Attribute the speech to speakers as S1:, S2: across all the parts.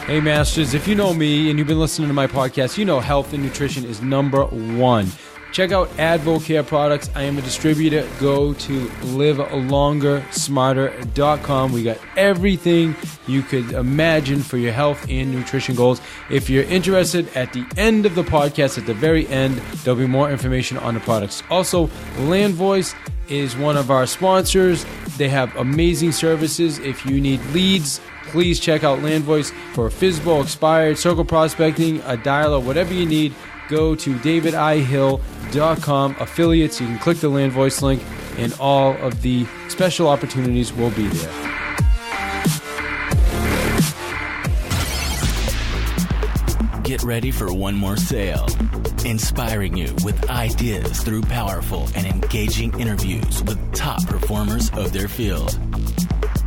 S1: Hey, Masters, if you know me and you've been listening to my podcast, you know health and nutrition is number one. Check out Advocare products. I am a distributor. Go to livelongersmarter.com. We got everything you could imagine for your health and nutrition goals. If you're interested, at the end of the podcast, at the very end, there'll be more information on the products. Also, Land Voice is one of our sponsors. They have amazing services. If you need leads, please check out Land Voice for FSBO, expired, circle prospecting, a dialer, whatever you need. Go to davidihill.com. Affiliates, you can click the Land Voice link, and all of the special opportunities will be there.
S2: Get ready for one more sale. Inspiring you with ideas through powerful and engaging interviews with top performers of their field.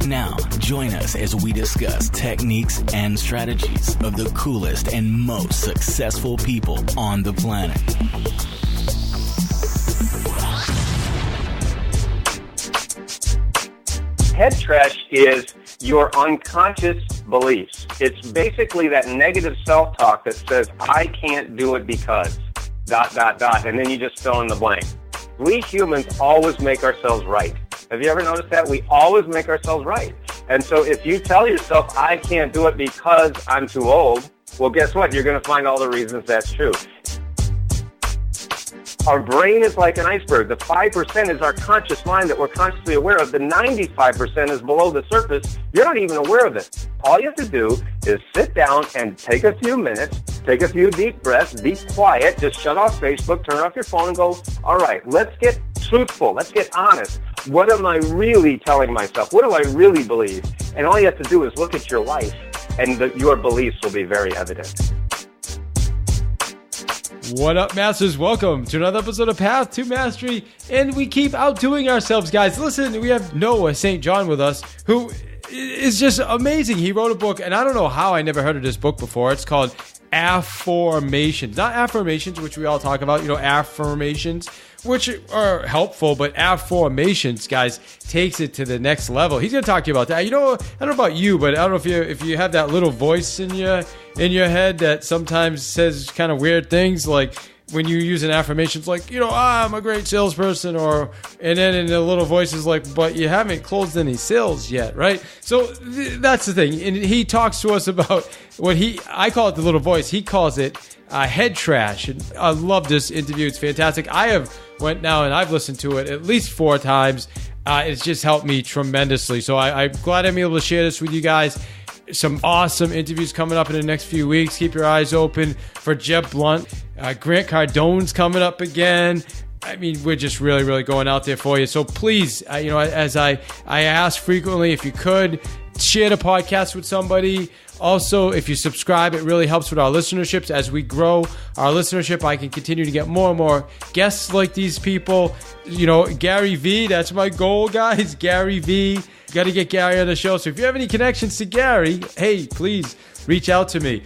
S2: Now, join us as we discuss techniques and strategies of the coolest and most successful people on the planet.
S3: Head trash is your unconscious beliefs. It's basically that negative self-talk that says, I can't do it because, ... and then you just fill in the blank. We humans always make ourselves right. Have you ever noticed that? We always make ourselves right. And so if you tell yourself, I can't do it because I'm too old, well, guess what? You're going to find all the reasons that's true. Our brain is like an iceberg. The 5% is our conscious mind that we're consciously aware of. The 95% is below the surface. You're not even aware of it. All you have to do is sit down and take a few minutes, take a few deep breaths, be quiet, just shut off Facebook, turn off your phone and go, all right, let's get truthful. Let's get honest. What am I really telling myself? What do I really believe? And all you have to do is look at your life, and your beliefs will be very evident.
S1: What up, Masters? Welcome to another episode of Path to Mastery, and we keep outdoing ourselves, guys. Listen, we have Noah St. John with us, who is just amazing. He wrote a book, and I don't know how I never heard of this book before. It's called Afformations. Not Affirmations, which we all talk about, Affirmations, which are helpful, but Afformations, guys, takes it to the next level. He's going to talk to you about that. I don't know about you, but I don't know if you have that little voice in your head that sometimes says kind of weird things, like when you use an affirmation, it's like, I'm a great salesperson, and then in the little voice is like, but you haven't closed any sales yet, right? So that's the thing. And he talks to us about what I call it the little voice. He calls it head trash. And I love this interview. It's fantastic. I have went now and I've listened to it at least 4 times. It's just helped me tremendously. So I'm glad I'm able to share this with you guys. Some awesome interviews coming up in the next few weeks. Keep your eyes open for Jeb Blunt. Grant Cardone's coming up again. I mean, we're just really, really going out there for you. So please, as I ask frequently, if you could, share the podcast with somebody. Also, if you subscribe, it really helps with our listenerships. As we grow our listenership, I can continue to get more and more guests like these people. Gary V, that's my goal, guys. Gary V. Got to get Gary on the show. So if you have any connections to Gary, hey, please reach out to me.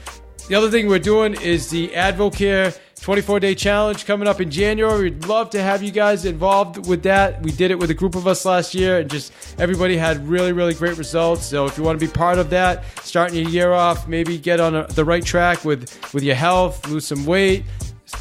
S1: The other thing we're doing is the Advocare 24-day challenge coming up in January. We'd love to have you guys involved with that. We did it with a group of us last year, and just everybody had really, really great results. So if you want to be part of that, starting your year off, maybe get on the right track with your health, lose some weight,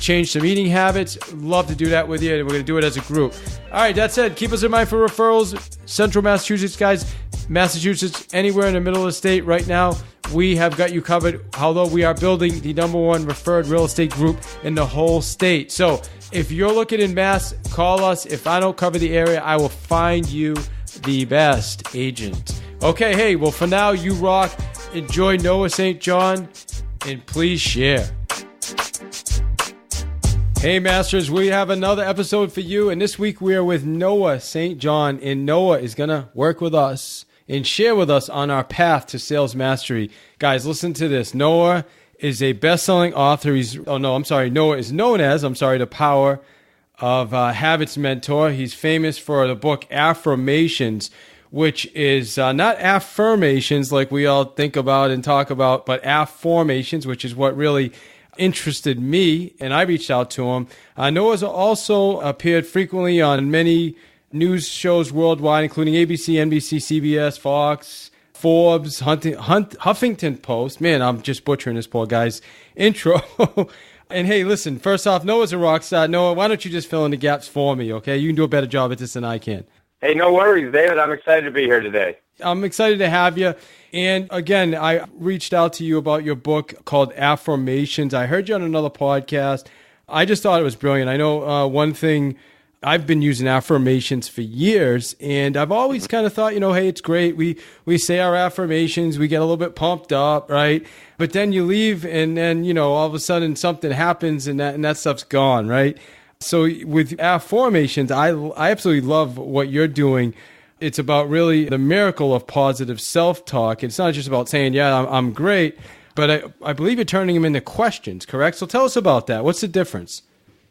S1: change some eating habits. Love to do that with you, and we're going to do it as a group. All right, that said, keep us in mind for referrals. Central Massachusetts, guys. Massachusetts, anywhere in the middle of the state right now, we have got you covered, although we are building the #1 referred real estate group in the whole state. So if you're looking in Mass, call us. If I don't cover the area, I will find you the best agent. Okay, hey, well, for now, you rock. Enjoy Noah St. John, and please share. Hey, Masters, we have another episode for you, and this week we are with Noah St. John, and Noah is going to work with us and share with us on our path to sales mastery. Guys, listen to this. Noah is a best-selling author. Noah is known as, the Power of Habits mentor. He's famous for the book Affirmations, which is not affirmations like we all think about and talk about, but Afformations, which is what really interested me, and I reached out to him. Noah's also appeared frequently on many news shows worldwide, including ABC, NBC, CBS, Fox Forbes, Huffington Post. Man, I'm just butchering this poor guy's intro. And hey, listen, first off, Noah's a rock star. Noah, why don't you just fill in the gaps for me, okay? You can do a better job at this than I can.
S3: Hey, no worries, David. I'm excited to be here today.
S1: I'm excited to have you. And again, I reached out to you about your book called Affirmations. I heard you on another podcast. I just thought it was brilliant. I know one thing, I've been using affirmations for years, and I've always kind of thought, hey, it's great. We say our affirmations, we get a little bit pumped up, right? But then you leave, and then, all of a sudden something happens, and that stuff's gone, right? So with Afformations, I absolutely love what you're doing. It's about really the miracle of positive self-talk. It's not just about saying, yeah, I'm great, but I believe you're turning them into questions, correct? So tell us about that. What's the difference?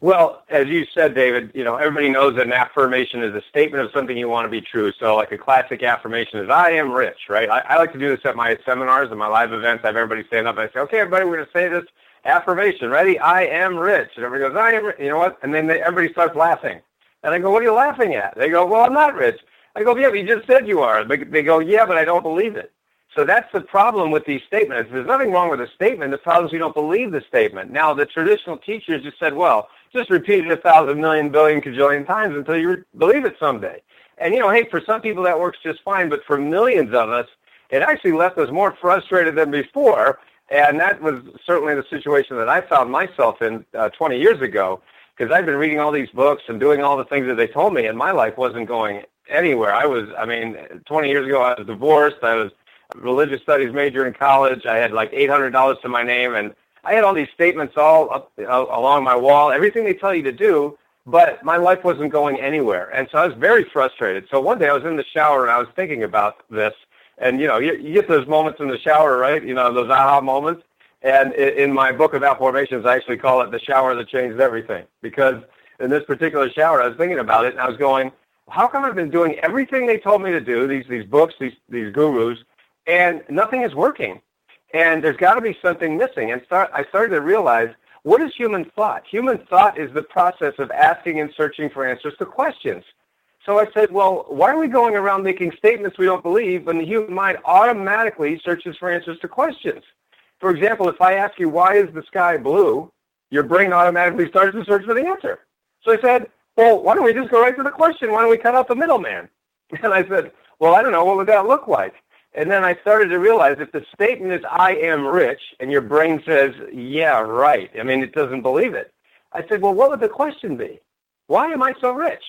S3: Well, as you said, David, everybody knows that an affirmation is a statement of something you want to be true. So like a classic affirmation is, I am rich, right? I like to do this at my seminars and my live events. I have everybody stand up and I say, okay, everybody, we're going to say this affirmation. Ready? I am rich. And everybody goes, I am rich. You know what? And then everybody starts laughing. And I go, what are you laughing at? They go, well, I'm not rich. I go, yeah, but you just said you are. They go, yeah, but I don't believe it. So that's the problem with these statements. There's nothing wrong with a statement. The problem is you don't believe the statement. Now, the traditional teachers just said, well, just repeat it 1,000 million billion cajillion times until you believe it someday. And, hey, for some people that works just fine, but for millions of us, it actually left us more frustrated than before. And that was certainly the situation that I found myself in 20 years ago, because I've been reading all these books and doing all the things that they told me, and my life wasn't going anywhere. 20 years ago, I was divorced. I was a religious studies major in college. I had like $800 to my name, and I had all these statements all up along my wall, everything they tell you to do, but my life wasn't going anywhere. And so I was very frustrated. So one day I was in the shower and I was thinking about this. And, you get those moments in the shower, right? Those aha moments. And in my book of Affirmations, I actually call it the shower that changed everything. Because in this particular shower, I was thinking about it and I was going, how come I've been doing everything they told me to do, these books, these gurus, and nothing is working? And there's got to be something missing. And I started to realize, what is human thought? Human thought is the process of asking and searching for answers to questions. So I said, well, why are we going around making statements we don't believe when the human mind automatically searches for answers to questions? For example, if I ask you, why is the sky blue? Your brain automatically starts to search for the answer. So I said, well, why don't we just go right to the question? Why don't we cut out the middleman? And I said, well, I don't know. What would that look like? And then I started to realize if the statement is, I am rich, and your brain says, yeah, right. It doesn't believe it. I said, well, what would the question be? Why am I so rich?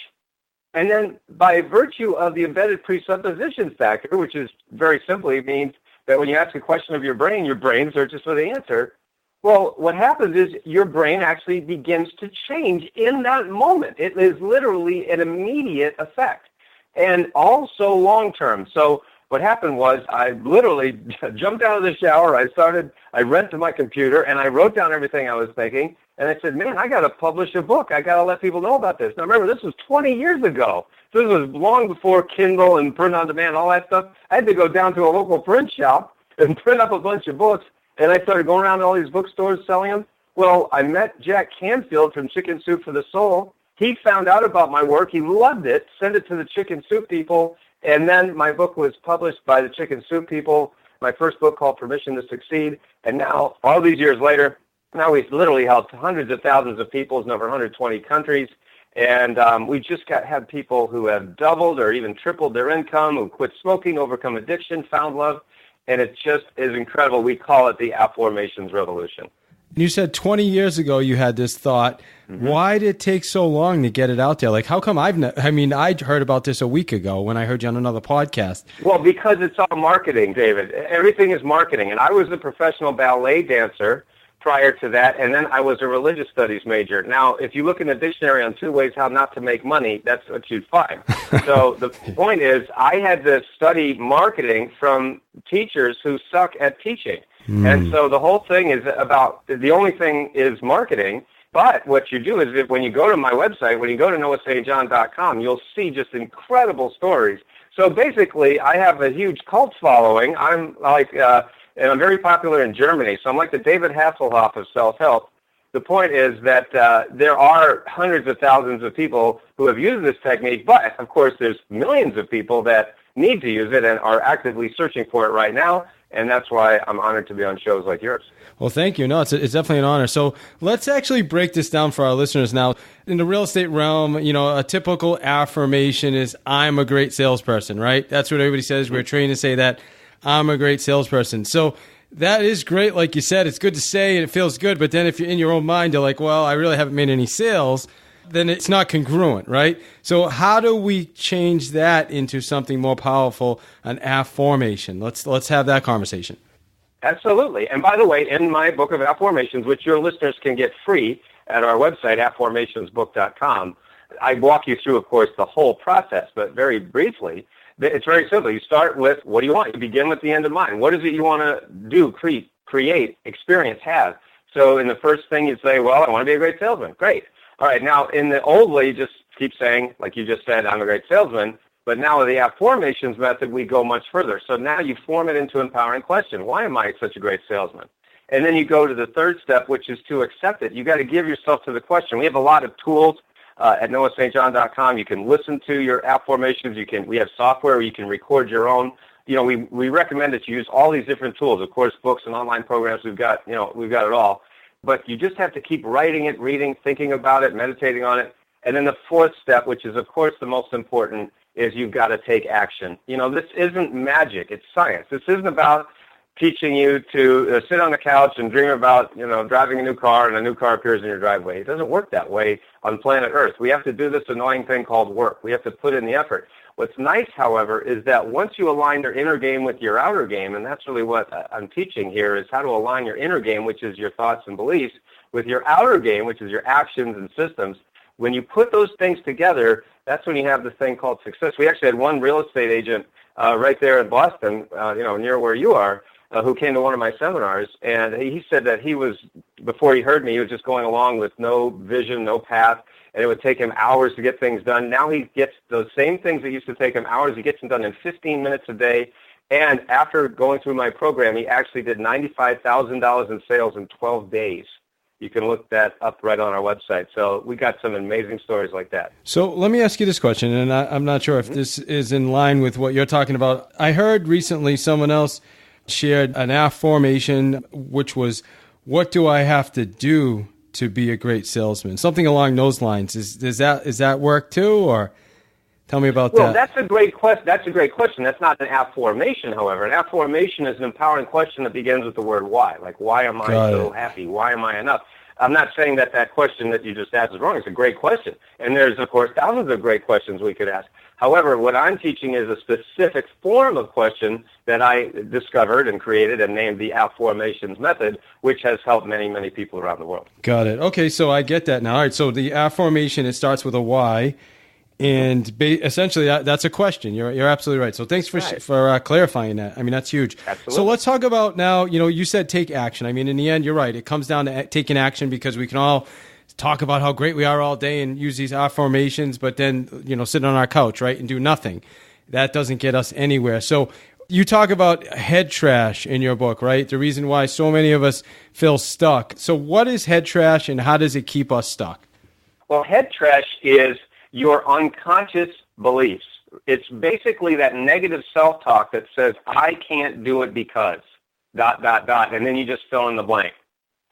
S3: And then by virtue of the embedded presupposition factor, which is very simply means that when you ask a question of your brain searches for the answer. Well, what happens is your brain actually begins to change in that moment. It is literally an immediate effect and also long-term. So what happened was I literally jumped out of the shower. I ran to my computer and I wrote down everything I was thinking. And I said, man, I got to publish a book. I got to let people know about this. Now, remember, this was 20 years ago. This was long before Kindle and print on demand, all that stuff. I had to go down to a local print shop and print up a bunch of books. And I started going around to all these bookstores selling them. Well, I met Jack Canfield from Chicken Soup for the Soul. He found out about my work. He loved it, sent it to the Chicken Soup people. And then my book was published by the Chicken Soup people, my first book called Permission to Succeed. And now, all these years later, now we've literally helped hundreds of thousands of people in over 120 countries. And we just have people who have doubled or even tripled their income, who quit smoking, overcome addiction, found love. And it just is incredible. We call it the Afformations revolution.
S1: You said 20 years ago you had this thought. Mm-hmm. Why did it take so long to get it out there? Like, how come I heard about this a week ago when I heard you on another podcast.
S3: Well, because it's all marketing, David. Everything is marketing. And I was a professional ballet dancer prior to that, and then I was a religious studies major. Now, if you look in the dictionary on 2 ways how not to make money, that's what you'd find. So the point is, I had to study marketing from teachers who suck at teaching. And so the whole thing is about, the only thing is marketing, but what you do is that when you go to my website, when you go to noahstjohn.com, you'll see just incredible stories. So basically, I have a huge cult following. I'm like, and I'm very popular in Germany, so I'm like the David Hasselhoff of self-help. The point is that there are hundreds of thousands of people who have used this technique, but, of course, there's millions of people that need to use it and are actively searching for it right now. And that's why I'm honored to be on shows like yours.
S1: Well, thank you. No, it's definitely an honor. So let's actually break this down for our listeners now. In the real estate realm, a typical affirmation is, I'm a great salesperson, right? That's what everybody says. We're trained to say that, I'm a great salesperson. So that is great. Like you said, it's good to say and it feels good. But then if you're in your own mind, you're like, well, I really haven't made any sales, then it's not congruent, right? So how do we change that into something more powerful, an affirmation? Let's have that conversation.
S3: Absolutely. And by the way, in my book of Afformations, which your listeners can get free at our website, afformationsbook.com, I walk you through, of course, the whole process, but very briefly, it's very simple. You start with, what do you want? You begin with the end in mind. What is it you want to do, create, experience, have? So in the first thing, you say, well, I want to be a great salesman. Great. All right. Now, in the old way, you just keep saying, like you just said, I'm a great salesman. But now with the Afformations method, we go much further. So now you form it into an empowering question. Why am I such a great salesman? And then you go to the third step, which is to accept it. You got to give yourself to the question. We have a lot of tools at noahstjohn.com. You can listen to your Afformations. We have software where you can record your own. We recommend that you use all these different tools. Of course, books and online programs. We've got it all. But you just have to keep writing it, reading, thinking about it, meditating on it. And then the fourth step, which is, of course, the most important, is you've got to take action. This isn't magic. It's science. This isn't about teaching you to sit on the couch and dream about, driving a new car and a new car appears in your driveway. It doesn't work that way on planet Earth. We have to do this annoying thing called work. We have to put in the effort. What's nice, however, is that once you align your inner game with your outer game, and that's really what I'm teaching here, is how to align your inner game, which is your thoughts and beliefs, with your outer game, which is your actions and systems. When you put those things together, that's when you have this thing called success. We actually had one real estate agent right there in Boston, near where you are, who came to one of my seminars, and he said that before he heard me, he was just going along with no vision, no path, and it would take him hours to get things done. Now he gets those same things that used to take him hours, he gets them done in 15 minutes a day, and after going through my program, he actually did $95,000 in sales in 12 days. You can look that up right on our website. So we got some amazing stories like that.
S1: So let me ask you this question, and I'm not sure if this is in line with what you're talking about. I heard recently someone else shared an affirmation, which was, what do I have to do to be a great salesman? Something along those lines. Is that work too, or tell me about that?
S3: Well, that's a great question. That's not an affirmation, however. An affirmation is an empowering question that begins with the word why. Like, why am I so happy? Why am I enough? I'm not saying that question that you just asked is wrong. It's a great question. And there's, of course, thousands of great questions we could ask. However, what I'm teaching is a specific form of question that I discovered and created and named the Afformations method, which has helped many, many people around the world.
S1: Got it. Okay, so I get that now. All right, so the affirmation, it starts with a why, and essentially that's a question. You're absolutely right. So thanks for clarifying that. I mean, that's huge.
S3: Absolutely.
S1: So let's talk about now, you said take action. I mean, in the end, you're right. It comes down to taking action, because we can all talk about how great we are all day and use these affirmations, but then, sit on our couch, right, and do nothing. That doesn't get us anywhere. So you talk about head trash in your book, right? The reason why so many of us feel stuck. So what is head trash, and how does it keep us stuck?
S3: Well, head trash is your unconscious beliefs. It's basically that negative self-talk that says, I can't do it because, ... and then you just fill in the blank.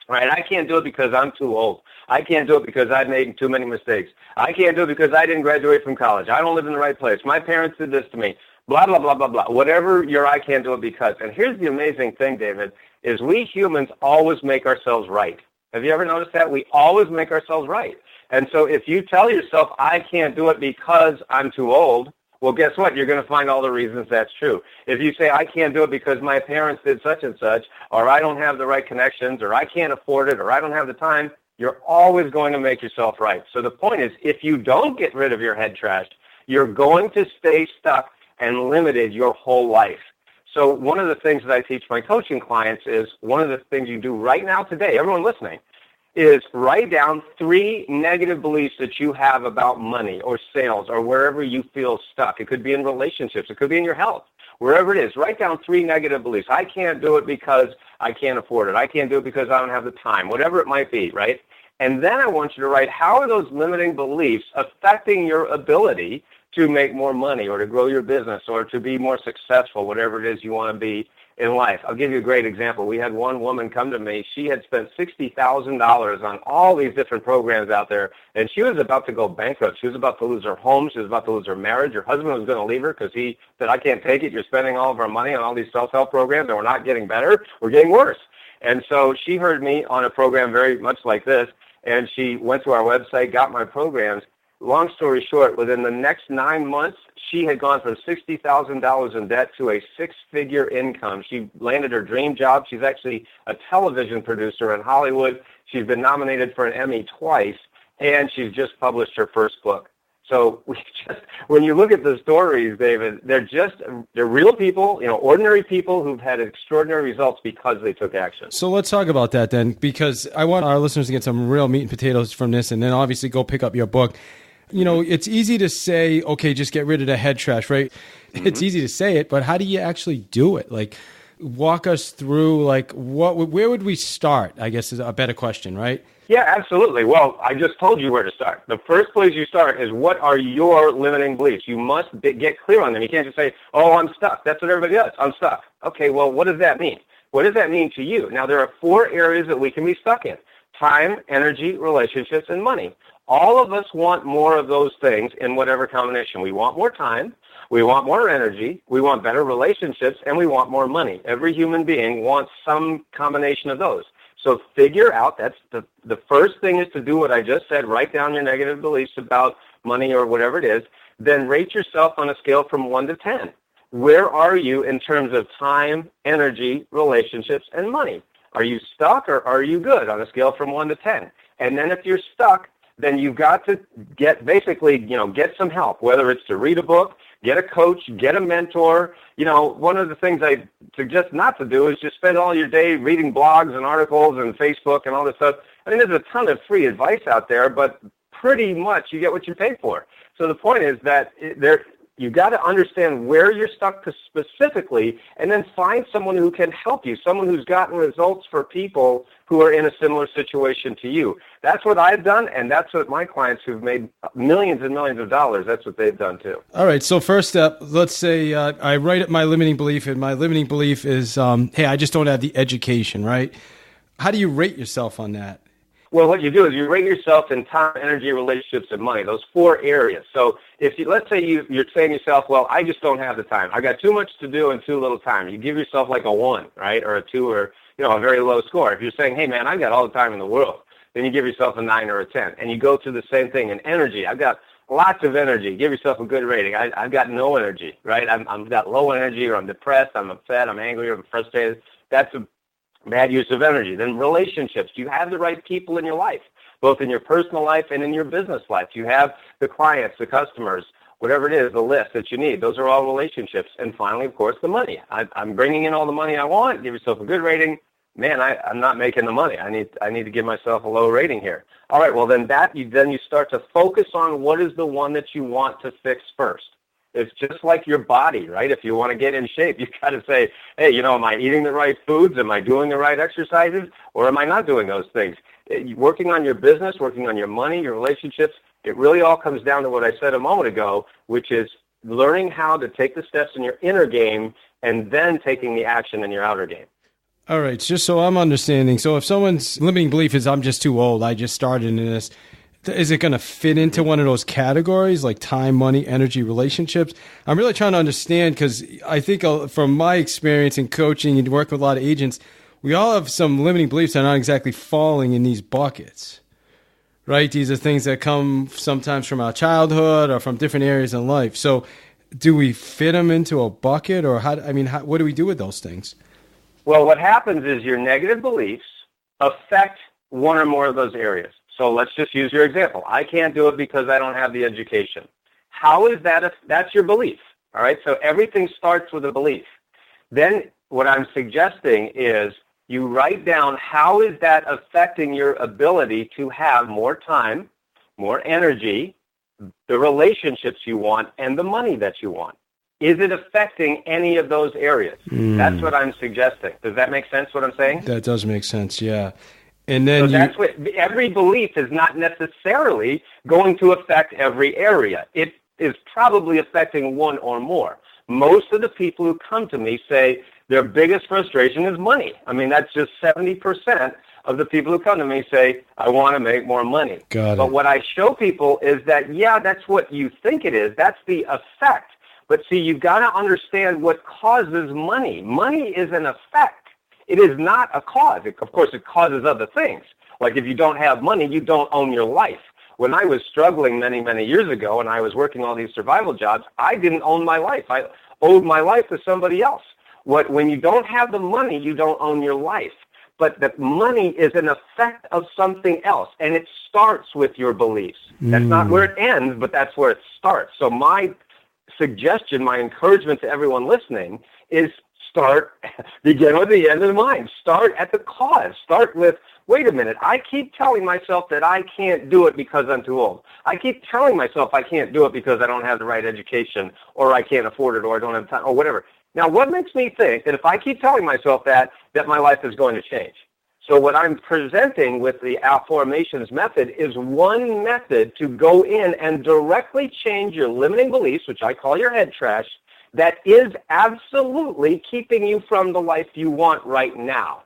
S3: Right? I can't do it because I'm too old. I can't do it because I've made too many mistakes. I can't do it because I didn't graduate from college. I don't live in the right place. My parents did this to me. Blah, blah, blah, blah, blah. Whatever your I can't do it because. And here's the amazing thing, David, is we humans always make ourselves right. Have you ever noticed that? We always make ourselves right. And so if you tell yourself, I can't do it because I'm too old, well, guess what? You're going to find all the reasons that's true. If you say, I can't do it because my parents did such and such, or I don't have the right connections, or I can't afford it, or I don't have the time, you're always going to make yourself right. So the point is, if you don't get rid of your head trash, you're going to stay stuck and limited your whole life. So one of the things that I teach my coaching clients is, one of the things you do right now today, everyone listening, is write down 3 negative beliefs that you have about money or sales or wherever you feel stuck. It could be in relationships. It could be in your health. Wherever it is, write down 3 negative beliefs. I can't do it because I can't afford it. I can't do it because I don't have the time, whatever it might be, right? And then I want you to write, how are those limiting beliefs affecting your ability to make more money or to grow your business or to be more successful, whatever it is you want to be in life. I'll give you a great example. We had one woman come to me. She had spent $60,000 on all these different programs out there, and she was about to go bankrupt. She was about to lose her home. She was about to lose her marriage. Her husband was going to leave her because he said, I can't take it. You're spending all of our money on all these self-help programs, and we're not getting better. We're getting worse. And so she heard me on a program very much like this, and she went to our website, got my programs. Long story short, within the next 9 months, she had gone from $60,000 in debt to a six-figure income. She landed her dream job. She's actually a television producer in Hollywood. She's been nominated for an Emmy twice, and she's just published her first book. So when you look at the stories, David, they're real people, ordinary people who've had extraordinary results because they took action.
S1: So let's talk about that then, because I want our listeners to get some real meat and potatoes from this, and then obviously go pick up your book. It's easy to say, okay, just get rid of the head trash, right? Mm-hmm. It's easy to say it, but how do you actually do it? Like, walk us through, where would we start, I guess is a better question, right?
S3: Yeah, absolutely. Well, I just told you where to start. The first place you start is, what are your limiting beliefs? You must get clear on them. You can't just say, oh, I'm stuck. That's what everybody does. I'm stuck. Okay, well, what does that mean? What does that mean to you? Now, there are 4 areas that we can be stuck in: time, energy, relationships, and money. All of us want more of those things in whatever combination. We want more time, we want more energy, we want better relationships, and we want more money. Every human being wants some combination of those. So figure out, that's the first thing is to do what I just said. Write down your negative beliefs about money or whatever it is. Then rate yourself on a scale from 1 to 10. Where are you in terms of time, energy, relationships, and money? Are you stuck or are you good on a scale from 1 to 10? And then if you're stuck, then you've got to get some help, whether it's to read a book, get a coach, get a mentor. One of the things I suggest not to do is just spend all your day reading blogs and articles and Facebook and all this stuff. I mean, there's a ton of free advice out there, but pretty much you get what you pay for. So the point is that you've got to understand where you're stuck specifically, and then find someone who can help you, someone who's gotten results for people who are in a similar situation to you. That's what I've done, and that's what my clients who've made millions and millions of dollars, that's what they've done too.
S1: All right, so first step, let's say I write up my limiting belief, and my limiting belief is, hey, I just don't have the education, right? How do you rate yourself on that?
S3: Well, what you do is you rate yourself in time, energy, relationships, and money, those 4 areas. So let's say you're saying to yourself, well, I just don't have the time. I got too much to do and too little time. You give yourself like a 1, right, or a 2, or a very low score. If you're saying, hey, man, I've got all the time in the world, then you give yourself a 9 or a 10. And you go through the same thing in energy. I've got lots of energy. Give yourself a good rating. I've got no energy, right? I've got low energy, or I'm depressed, I'm upset, I'm angry, or I'm frustrated. That's a bad use of energy. Then relationships. Do you have the right people in your life, both in your personal life and in your business life? Do you have the clients, the customers, whatever it is, the list that you need? Those are all relationships. And finally, of course, the money. I'm bringing in all the money I want. Give yourself a good rating. Man, I'm not making the money. I need to give myself a low rating here. All right, well, then you start to focus on what is the one that you want to fix first. It's just like your body, right? If you want to get in shape, you've got to say, hey, am I eating the right foods? Am I doing the right exercises? Or am I not doing those things? Working on your business, working on your money, your relationships, it really all comes down to what I said a moment ago, which is learning how to take the steps in your inner game and then taking the action in your outer game.
S1: All right, just so I'm understanding. So if someone's limiting belief is, I'm just too old, I just started in this, is it going to fit into one of those categories, like time, money, energy, relationships? I'm really trying to understand, because I think from my experience in coaching and working with a lot of agents, we all have some limiting beliefs that are not exactly falling in these buckets, right? These are things that come sometimes from our childhood or from different areas in life. So do we fit them into a bucket, or what do we do with those things?
S3: Well, what happens is your negative beliefs affect one or more of those areas. So let's just use your example. I can't do it because I don't have the education. How is that? That's your belief. All right. So everything starts with a belief. Then what I'm suggesting is you write down, how is that affecting your ability to have more time, more energy, the relationships you want, and the money that you want? Is it affecting any of those areas? That's what I'm suggesting. Does that make sense, what I'm saying?
S1: That does make sense, yeah. And then
S3: every belief is not necessarily going to affect every area. It is probably affecting one or more. Most of the people who come to me say their biggest frustration is money. I mean, that's just 70% of the people who come to me say, I want to make more money. But what I show people is that, yeah, that's what you think it is. That's the effect. But see, you've got to understand what causes money. Money is an effect. It is not a cause. Of course, it causes other things. Like if you don't have money, you don't own your life. When I was struggling many, many years ago and I was working all these survival jobs, I didn't own my life. I owed my life to somebody else. When you don't have the money, you don't own your life. But the money is an effect of something else, and it starts with your beliefs. That's not where it ends, but that's where it starts. So my suggestion, my encouragement to everyone listening is begin with the end in mind. Start at the cause. Start with, wait a minute, I keep telling myself that I can't do it because I'm too old. I keep telling myself I can't do it because I don't have the right education, or I can't afford it, or I don't have time, or whatever. Now, what makes me think that if I keep telling myself that my life is going to change? So what I'm presenting with the Afformations method is one method to go in and directly change your limiting beliefs, which I call your head trash, that is absolutely keeping you from the life you want right now.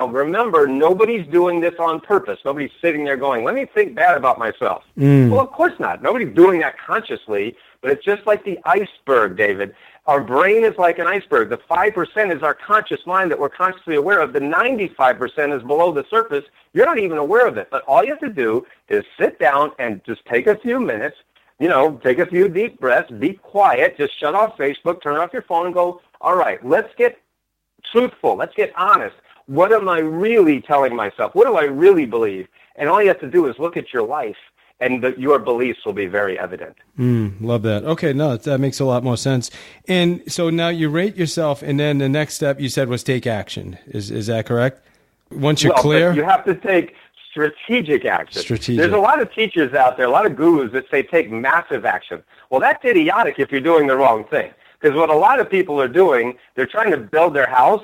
S3: Now, remember, nobody's doing this on purpose. Nobody's sitting there going, let me think bad about myself. Well, of course not. Nobody's doing that consciously, but it's just like the iceberg, David. Our brain is like an iceberg. The 5% is our conscious mind that we're consciously aware of. The 95% is below the surface. You're not even aware of it. But all you have to do is sit down and just take a few minutes, take a few deep breaths, be quiet, just shut off Facebook, turn off your phone and go, all right, let's get truthful. Let's get honest. What am I really telling myself? What do I really believe? And all you have to do is look at your life, and your beliefs will be very evident.
S1: Love that. Okay, no, that makes a lot more sense. And so now you rate yourself, and then the next step you said was take action. Is that correct? Once you're clear?
S3: You have to take strategic action. There's a lot of teachers out there, a lot of gurus that say take massive action. Well, that's idiotic if you're doing the wrong thing. Because what a lot of people are doing, they're trying to build their house.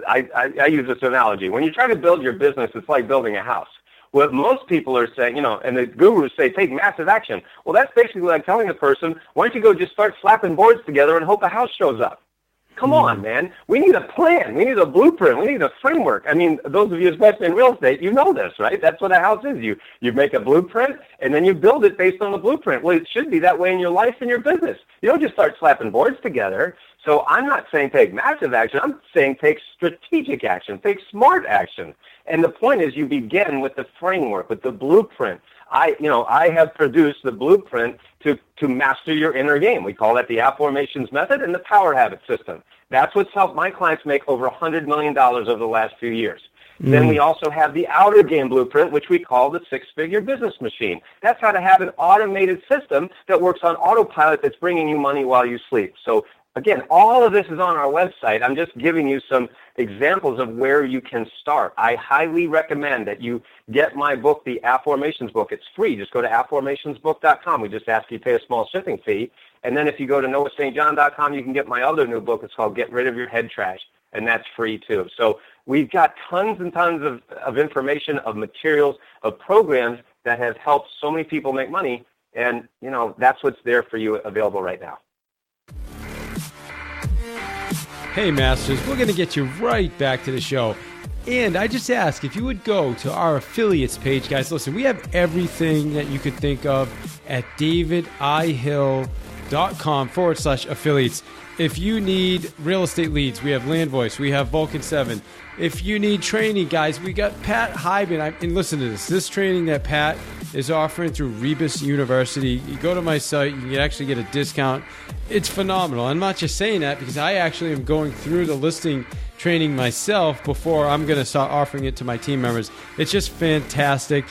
S3: I use this analogy. When you try to build your business, it's like building a house. What most people are saying, and the gurus say, take massive action. Well, that's basically like telling a person, why don't you go just start slapping boards together and hope a house shows up? Come on, man. We need a plan. We need a blueprint. We need a framework. I mean, those of you, especially in real estate, you know this, right? That's what a house is. You make a blueprint, and then you build it based on the blueprint. Well, it should be that way in your life and your business. You don't just start slapping boards together. So I'm not saying take massive action. I'm saying take strategic action, take smart action. And the point is you begin with the framework, with the blueprint. I have produced the blueprint to master your inner game. We call that the Afformations method and the power habit system. That's what's helped my clients make over $100 million over the last few years. Then we also have the outer game blueprint, which we call the six-figure business machine. That's how to have an automated system that works on autopilot that's bringing you money while you sleep. So again, all of this is on our website. I'm just giving you some examples of where you can start. I highly recommend that you get my book, the Afformations book. It's free. Just go to afformationsbook.com. We just ask you to pay a small shipping fee. And then if you go to noahstjohn.com, you can get my other new book. It's called Get Rid of Your Head Trash, and that's free too. So we've got tons and tons of information, of materials, of programs that have helped so many people make money. And, that's what's there for you available right now.
S1: Hey, Masters, we're going to get you right back to the show. And I just ask if you would go to our affiliates page. Guys, listen, we have everything that you could think of at davidihill.com/affiliates. If you need real estate leads, we have Land Voice, we have Vulcan 7. If you need training, guys, we got Pat Hyben. And listen to this. This training that Pat is offering through Rebus University, you go to my site, you can actually get a discount. It's phenomenal. I'm not just saying that because I actually am going through the listing training myself before I'm going to start offering it to my team members. It's just fantastic.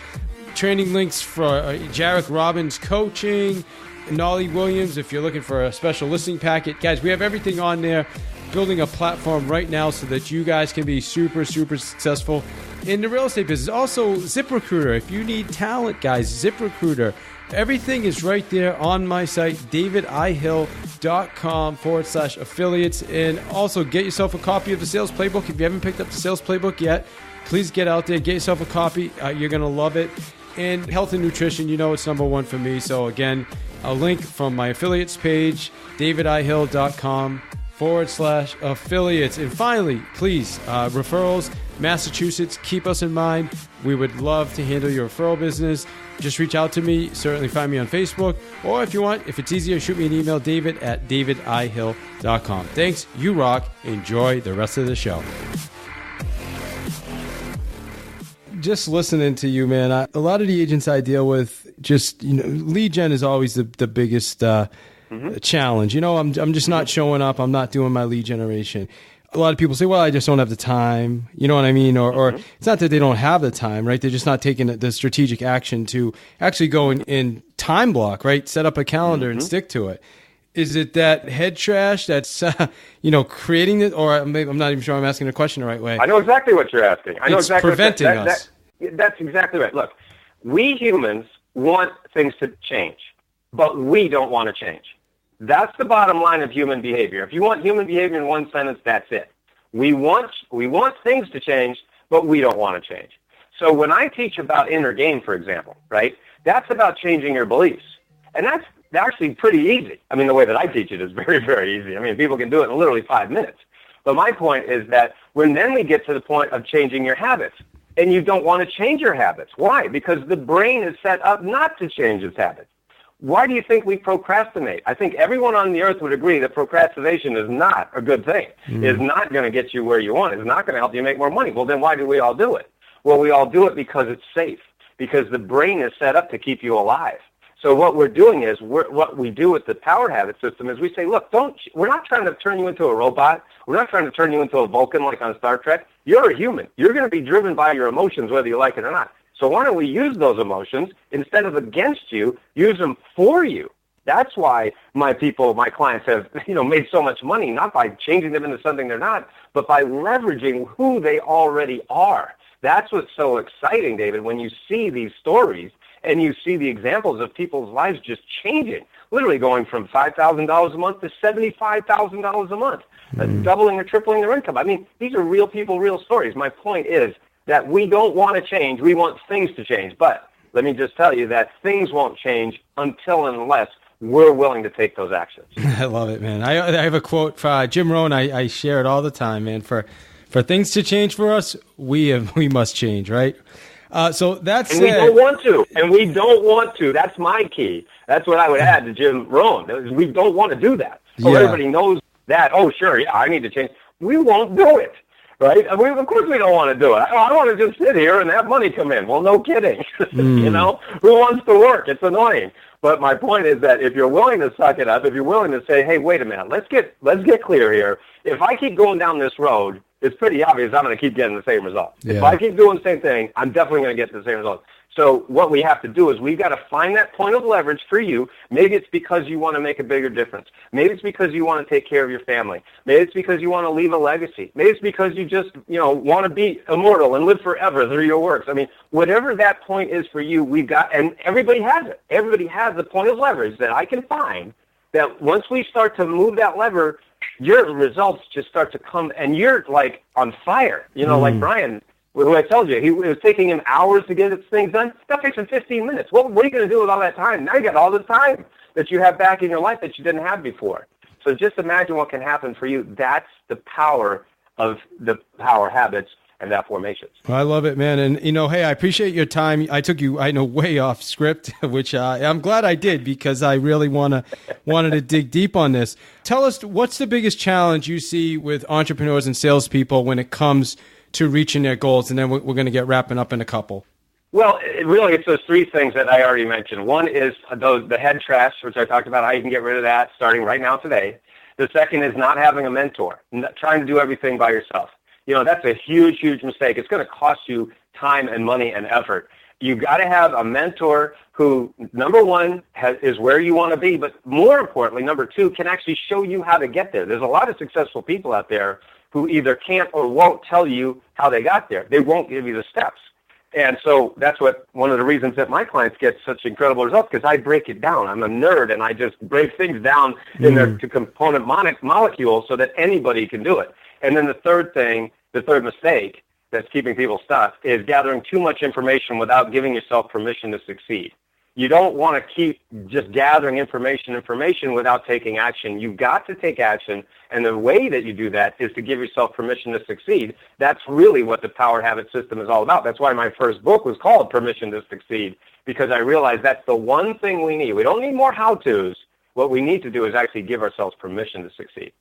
S1: Training links for Jarek Robbins coaching, Nolly Williams if you're looking for a special listing packet. Guys, we have everything on there. Building a platform right now so that you guys can be super, super successful in the real estate business. Also, ZipRecruiter. If you need talent, guys, ZipRecruiter. Everything is right there on my site, davidihill.com/affiliates. And also get yourself a copy of the Sales Playbook. If you haven't picked up the Sales Playbook yet, please get out there, get yourself a copy. You're going to love it. And health and nutrition, it's number one for me. So again, a link from my affiliates page, davidihill.com/affiliates. And finally, please, referrals, Massachusetts, keep us in mind. We would love to handle your referral business. Just reach out to me. Certainly find me on Facebook. Or if you want, if it's easier, shoot me an email, david@davidihill.com. Thanks. You rock. Enjoy the rest of the show. Just listening to you, man, a lot of the agents I deal with, just, lead gen is always the biggest challenge. I'm just not showing up. I'm not doing my lead generation. A lot of people say, well, I just don't have the time. You know what I mean? Or it's not that they don't have the time, right? They're just not taking the strategic action to actually go in time block, right? Set up a calendar and stick to it. Is it that head trash that's, creating it? Or I'm not even sure I'm asking the question the right way.
S3: I know exactly what you're asking. I know
S1: it's
S3: exactly
S1: preventing us.
S3: That's exactly right. Look, we humans want things to change, but we don't want to change. That's the bottom line of human behavior. If you want human behavior in one sentence, that's it. We want things to change, but we don't want to change. So when I teach about inner game, for example, right, that's about changing your beliefs. And that's actually pretty easy. I mean, the way that I teach it is very, very easy. I mean, people can do it in literally 5 minutes. But my point is that then we get to the point of changing your habits. And you don't want to change your habits. Why? Because the brain is set up not to change its habits. Why do you think we procrastinate? I think everyone on the earth would agree that procrastination is not a good thing. It's not going to get you where you want. It's not going to help you make more money. Well, then why do we all do it? Well, we all do it because it's safe, because the brain is set up to keep you alive. So what we're doing is, what we do with the power habit system is we say, look, we're not trying to turn you into a robot. We're not trying to turn you into a Vulcan like on Star Trek. You're a human. You're going to be driven by your emotions whether you like it or not. So why don't we use those emotions instead of against you, use them for you? That's why my clients have, made so much money, not by changing them into something they're not, but by leveraging who they already are. That's what's so exciting, David, when you see these stories and you see the examples of people's lives just changing, literally going from $5,000 a month to $75,000 a month, doubling or tripling their income. I mean, these are real people, real stories. My point is that we don't want to change. We want things to change. But let me just tell you that things won't change unless we're willing to take those actions.
S1: I love it, man. I have a quote from Jim Rohn. I share it all the time, man. For things to change for us, we must change, right? So that's
S3: and we don't want to. And we don't want to. That's my key. That's what I would add to Jim Rohn. We don't want to do that. So everybody knows that. Oh, sure, yeah, I need to change. We won't do it. Right? Of course we don't want to do it. I want to just sit here and have money come in. Well, no kidding. Who wants to work? It's annoying. But my point is that if you're willing to suck it up, if you're willing to say, hey, wait a minute, let's get clear here. If I keep going down this road, it's pretty obvious I'm going to keep getting the same result. Yeah. If I keep doing the same thing, I'm definitely going to get the same result. So what we have to do is we've got to find that point of leverage for you. Maybe it's because you want to make a bigger difference. Maybe it's because you want to take care of your family. Maybe it's because you want to leave a legacy. Maybe it's because you just, want to be immortal and live forever through your works. I mean, whatever that point is for you, we've got, and everybody has it. Everybody has the point of leverage that I can find that once we start to move that lever, your results just start to come and you're like on fire, like Brian, who I told you, it was taking him hours to get his things done. That takes him 15 minutes. What are you going to do with all that time? Now you got all the time that you have back in your life that you didn't have before. So just imagine what can happen for you. That's the power of the power habits and Afformations.
S1: I love it, man. And, hey, I appreciate your time. I took you, way off script, which I'm glad I did because I really wanted to dig deep on this. Tell us, what's the biggest challenge you see with entrepreneurs and salespeople when it comes to reaching their goals? And then we're going to get wrapping up in a couple.
S3: Well, it's those three things that I already mentioned. One is the head trash, which I talked about, how you can get rid of that starting right now today. The second is not having a mentor, trying to do everything by yourself. That's a huge, huge mistake. It's going to cost you time and money and effort. You've got to have a mentor who, number one, is where you want to be, but more importantly, number two, can actually show you how to get there. There's a lot of successful people out there who either can't or won't tell you how they got there. They won't give you the steps. And so that's one of the reasons that my clients get such incredible results, because I break it down. I'm a nerd, and I just break things down to component molecules so that anybody can do it. And then the third mistake that's keeping people stuck is gathering too much information without giving yourself permission to succeed. You don't want to keep just gathering information without taking action. You've got to take action, and the way that you do that is to give yourself permission to succeed. That's really what the Power Habit System is all about. That's why my first book was called Permission to Succeed, because I realized that's the one thing we need. We don't need more how-tos. What we need to do is actually give ourselves permission to succeed.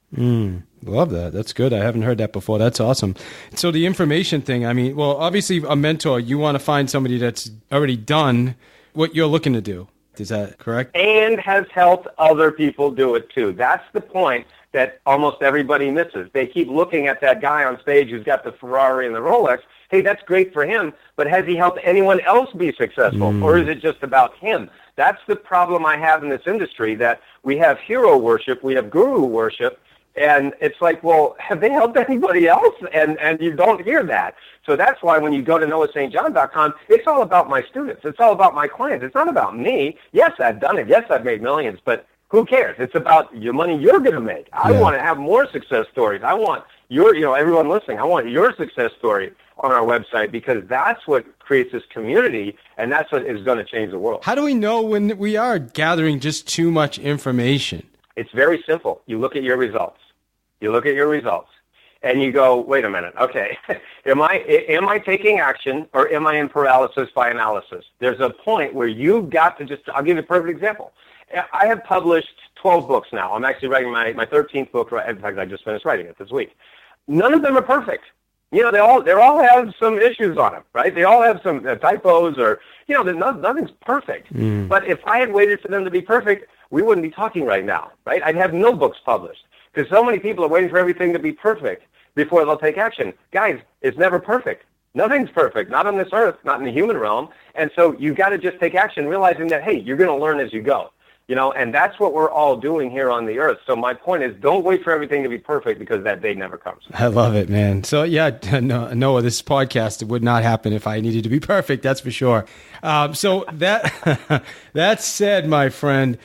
S1: Love that. That's good. I haven't heard that before. That's awesome. So the information thing, I mean, well, obviously a mentor, you want to find somebody that's already done what you're looking to do. Is that correct?
S3: And has helped other people do it too. That's the point that almost everybody misses. They keep looking at that guy on stage who's got the Ferrari and the Rolex. Hey, that's great for him, but has he helped anyone else be successful? Or is it just about him? That's the problem I have in this industry, that we have hero worship, we have guru worship, and it's like, well, have they helped anybody else? And you don't hear that. So that's why when you go to noahstjohn.com, it's all about my students. It's all about my clients. It's not about me. Yes, I've done it. Yes, I've made millions, but who cares? It's about your money you're going to make. I want to have more success stories. I want everyone listening, I want your success story on our website, because that's what creates this community, and that's what is going to change the world.
S1: How do we know when we are gathering just too much information?
S3: It's very simple. You look at your results. And you go, wait a minute, okay, am I taking action, or am I in paralysis by analysis? There's a point where you've got to I'll give you a perfect example. I have published 12 books now. I'm actually writing my 13th book. In fact, I just finished writing it this week. None of them are perfect. They all have some issues on them, right? They all have some typos, or, nothing's perfect. But if I had waited for them to be perfect, we wouldn't be talking right now, right? I'd have no books published, because so many people are waiting for everything to be perfect before they'll take action. Guys, it's never perfect. Nothing's perfect, not on this earth, not in the human realm. And so you've got to just take action, realizing that, hey, you're going to learn as you go. And that's what we're all doing here on the earth. So my point is, don't wait for everything to be perfect, because that day never comes.
S1: I love it, man. So yeah, Noah, this podcast would not happen if I needed to be perfect. That's for sure. So that said, my friend,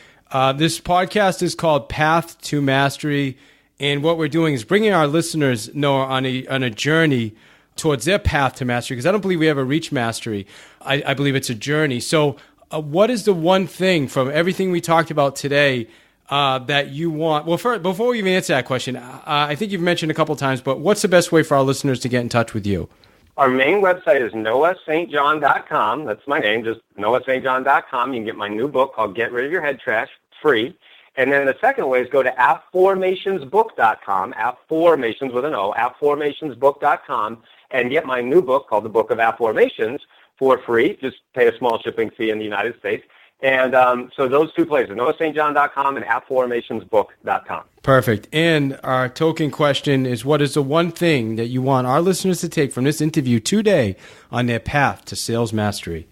S1: this podcast is called Path to Mastery. And what we're doing is bringing our listeners, Noah, on a journey towards their path to mastery, because I don't believe we ever reach mastery. I believe it's a journey. So what is the one thing from everything we talked about today that you want? Well, first, before we even answer that question, I think you've mentioned a couple times, but what's the best way for our listeners to get in touch with you?
S3: Our main website is noahstjohn.com. That's my name, just noahstjohn.com. You can get my new book called Get Rid of Your Head Trash, free. And then the second way is go to Afformationsbook.com, Afformations with an O, Afformationsbook.com, and get my new book called The Book of Afformations for free. Just pay a small shipping fee in the United States. And so those two places, noahstjohn.com and Afformationsbook.com.
S1: Perfect. And our token question is, what is the one thing that you want our listeners to take from this interview today on their path to sales mastery?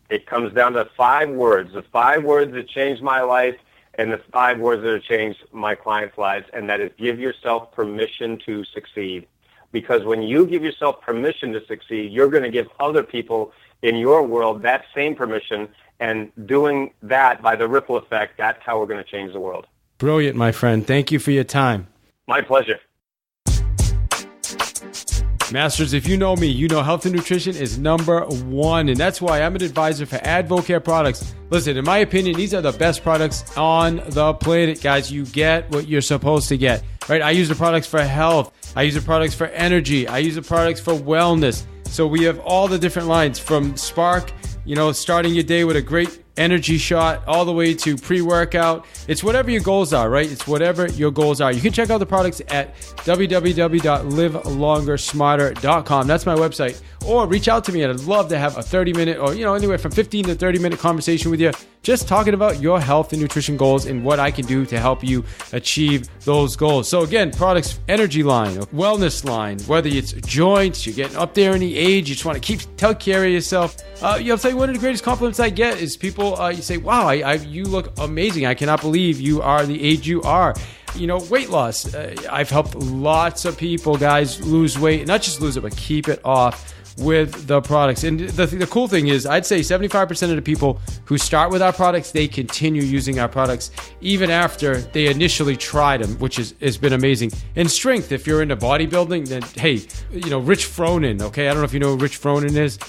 S3: It comes down to 5 words, the 5 words that changed my life, and the 5 words that have changed my clients' lives, and that is give yourself permission to succeed. Because when you give yourself permission to succeed, you're going to give other people in your world that same permission, and doing that by the ripple effect, that's how we're going to change the world.
S1: Brilliant, my friend. Thank you for your time.
S3: My pleasure.
S1: Masters, if you know me, you know health and nutrition is number 1, and that's why I'm an advisor for AdvoCare products. Listen, in my opinion, these are the best products on the planet, guys. You get what you're supposed to get, right? I use the products for health. I use the products for energy. I use the products for wellness. So we have all the different lines from Spark, starting your day with a great energy shot, all the way to pre-workout. It's whatever your goals are, right? It's whatever your goals are. You can check out the products at www.livelongersmarter.com. That's my website. Or reach out to me, and I'd love to have a 30-minute or, anywhere from 15 to 30-minute conversation with you, just talking about your health and nutrition goals and what I can do to help you achieve those goals. So again, products, energy line, wellness line, whether it's joints, you're getting up there in the age, you just want to take care of yourself. I'll tell you, one of the greatest compliments I get is people, you say, wow, you look amazing. I cannot believe you are the age you are. weight loss. I've helped lots of people, guys, lose weight, not just lose it, but keep it off with the products. And the cool thing is, I'd say 75% of the people who start with our products, they continue using our products even after they initially tried them, which has been amazing. And strength, if you're into bodybuilding, then hey, Rich Fronin, okay? I don't know if you know who Rich Fronin is.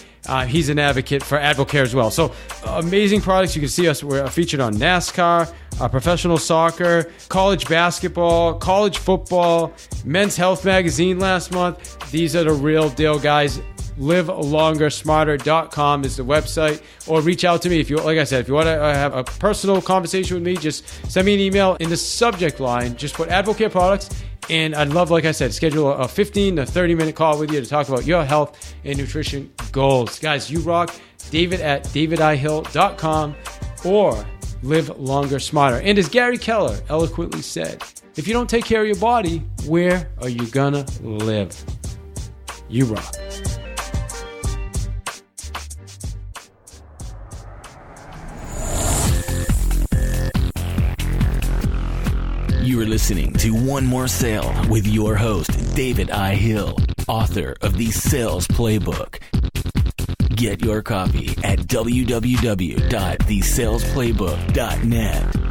S1: He's an advocate for AdvoCare as well. So amazing products. You can see us. We're featured on NASCAR, professional soccer, college basketball, college football, Men's Health magazine last month. These are the real deal, guys. livelongersmarter.com is the website, or reach out to me if you, like I said, if you want to have a personal conversation with me, just send me an email. In the subject line, just put AdvoCare products, and I'd love, like I said, schedule a 15 to 30 minute call with you to talk about your health and nutrition goals. Guys, you rock. David at davidihill.com or Live Longer Smarter. And as Gary Keller eloquently said, if you don't take care of your body, where are you gonna live? You rock.
S2: You are listening to One More Sale with your host, David I. Hill, author of the Sales Playbook. Get your copy at www.thesalesplaybook.net.